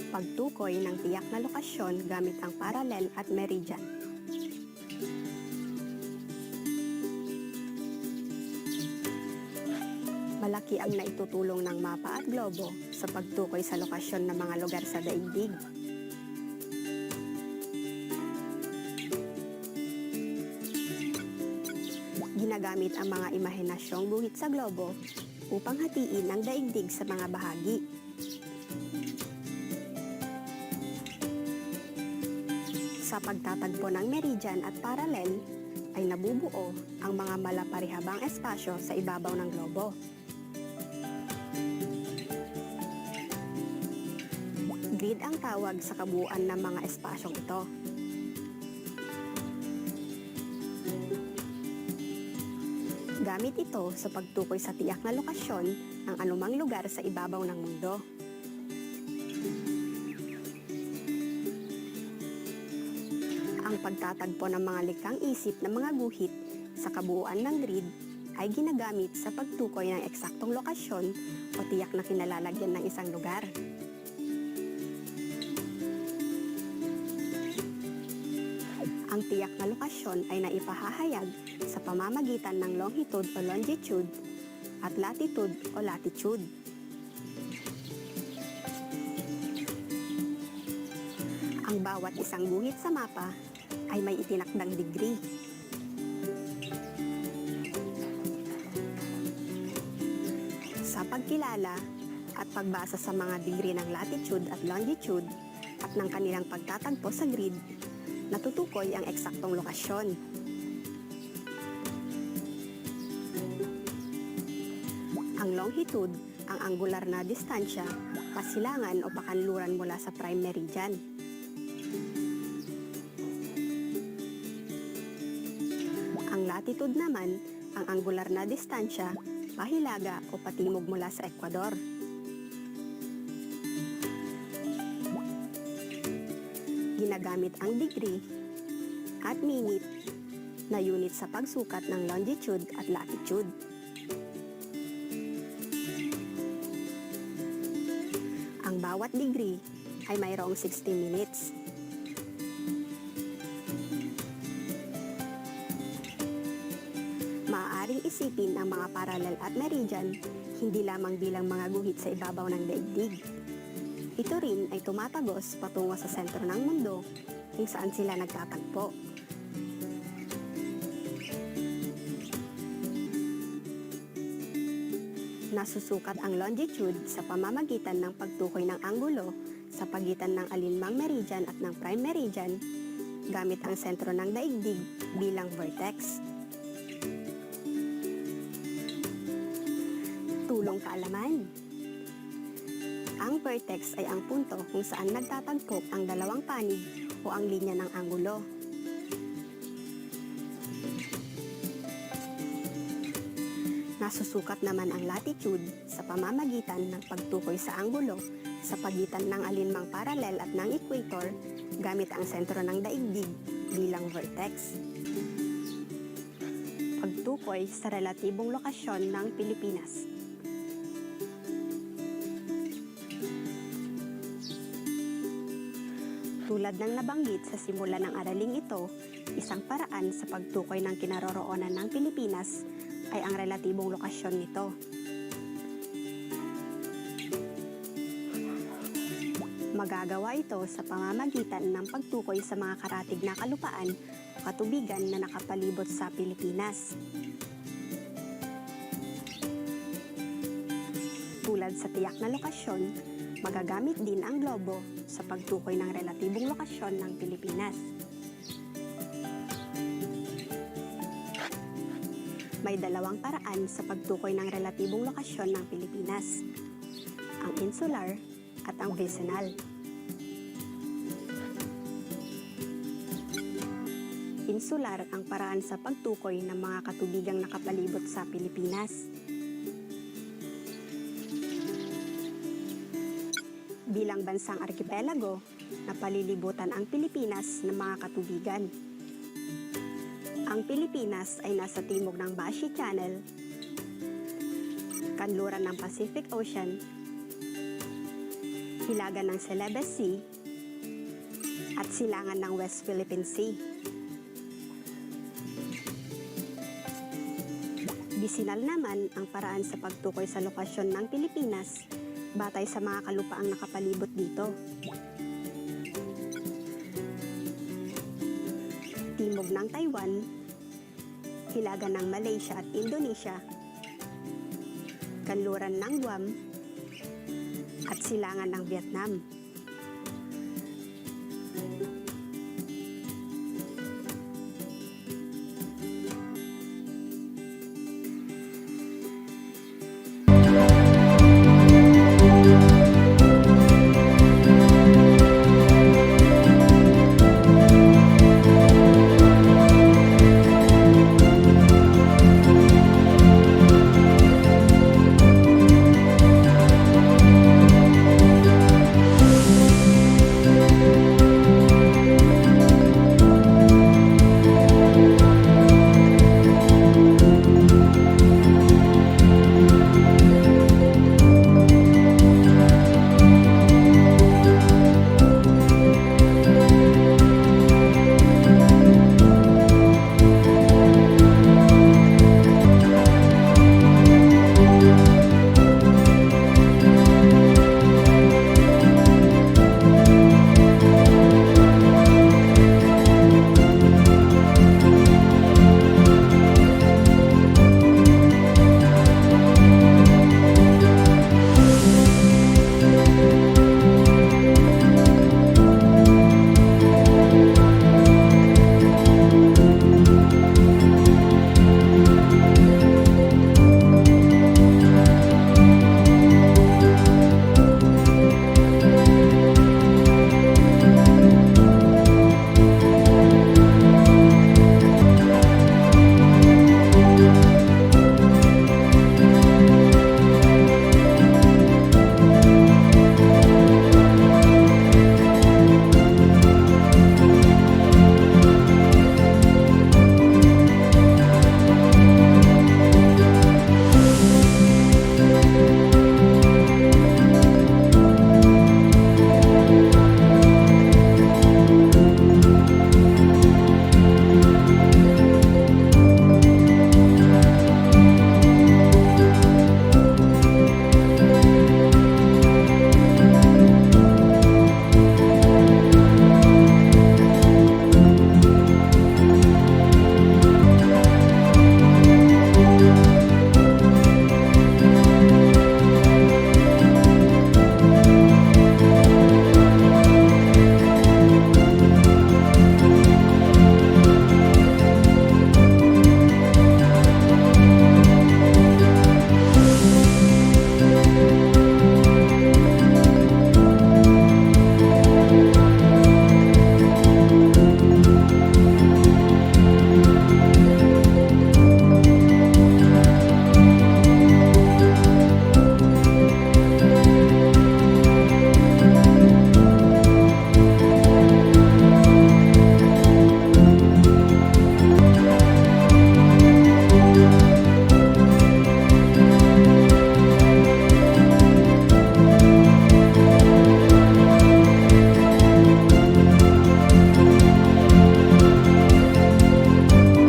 Pagtukoy ng tiyak na lokasyon gamit ang parallel at meridian. Malaki ang naitutulong ng mapa at globo sa pagtukoy sa lokasyon ng mga lugar sa daigdig. Ginagamit ang mga imahinasyong guhit sa globo upang hatiin ang daigdig sa mga bahagi. Sa pagtatagpo ng meridian at parallel, ay nabubuo ang mga malaparihabang espasyo sa ibabaw ng globo. Grid ang tawag sa kabuuan ng mga espasyong ito. Gamit ito sa pagtukoy sa tiyak na lokasyon ng anumang lugar sa ibabaw ng mundo. Ang pagtatagpo ng mga likhang isip ng mga guhit sa kabuuan ng grid ay ginagamit sa pagtukoy ng eksaktong lokasyon o tiyak na kinalalagyan ng isang lugar. Ang tiyak na lokasyon ay naipahahayag sa pamamagitan ng longitude o longitude at latitude o latitude. Ang bawat isang guhit sa mapa ay may itinakdang degree. Sa pagkilala at pagbasa sa mga degree ng latitude at longitude at ng kanilang pagtatagpo sa grid, natutukoy ang eksaktong lokasyon. Ang longitude, ang angular na distansya, pasilangan o pakanluran mula sa prime meridian. Ang latitude naman, ang angular na distansya, pahilaga o patimog mula sa Ecuador. Ginagamit ang degree at minute na unit sa pagsukat ng longitude at latitude. Ang bawat degree ay mayroong 60 minutes. Maaaring isipin ang mga parallel at meridian hindi lamang bilang mga guhit sa ibabaw ng daigdig. Ito rin ay tumatagos patungo sa sentro ng mundo kung saan sila nagtatagpo. Nasusukat ang longitude sa pamamagitan ng pagtukoy ng anggulo sa pagitan ng alinmang meridian at ng prime meridian gamit ang sentro ng daigdig bilang vertex. Tulong kaalaman. Ang vertex ay ang punto kung saan nagtatagpo ang dalawang panig o ang linya ng anggulo. Nasusukat naman ang latitude sa pamamagitan ng pagtukoy sa anggulo sa pagitan ng alinmang parallel at ng equator gamit ang sentro ng daigdig bilang vertex. Pagtukoy sa relatibong lokasyon ng Pilipinas. Tulad ng nabanggit sa simula ng araling ito, isang paraan sa pagtukoy ng kinaroroonan ng Pilipinas ay ang relatibong lokasyon nito. Magagawa ito sa pamamagitan ng pagtukoy sa mga karatig na kalupaan o katubigan na nakapalibot sa Pilipinas. Tulad sa tiyak na lokasyon, Magagamit din ang globo sa pagtukoy ng relatibong lokasyon ng Pilipinas. May dalawang paraan sa pagtukoy ng relatibong lokasyon ng Pilipinas, ang insular at ang vicinal. Insular ang paraan sa pagtukoy ng mga katubigang nakapalibot sa Pilipinas. Bilang bansang arkipelago, napalilibutan ang Pilipinas ng mga katubigan. Ang Pilipinas ay nasa timog ng Bashi Channel, kanluran ng Pacific Ocean, hilaga ng Celebes Sea, at silangan ng West Philippine Sea. Bisinal naman ang paraan sa pagtukoy sa lokasyon ng Pilipinas batay sa mga kalupaang nakapalibot dito. Timog ng Taiwan, hilaga ng Malaysia at Indonesia, kanluran ng Guam, at silangan ng Vietnam.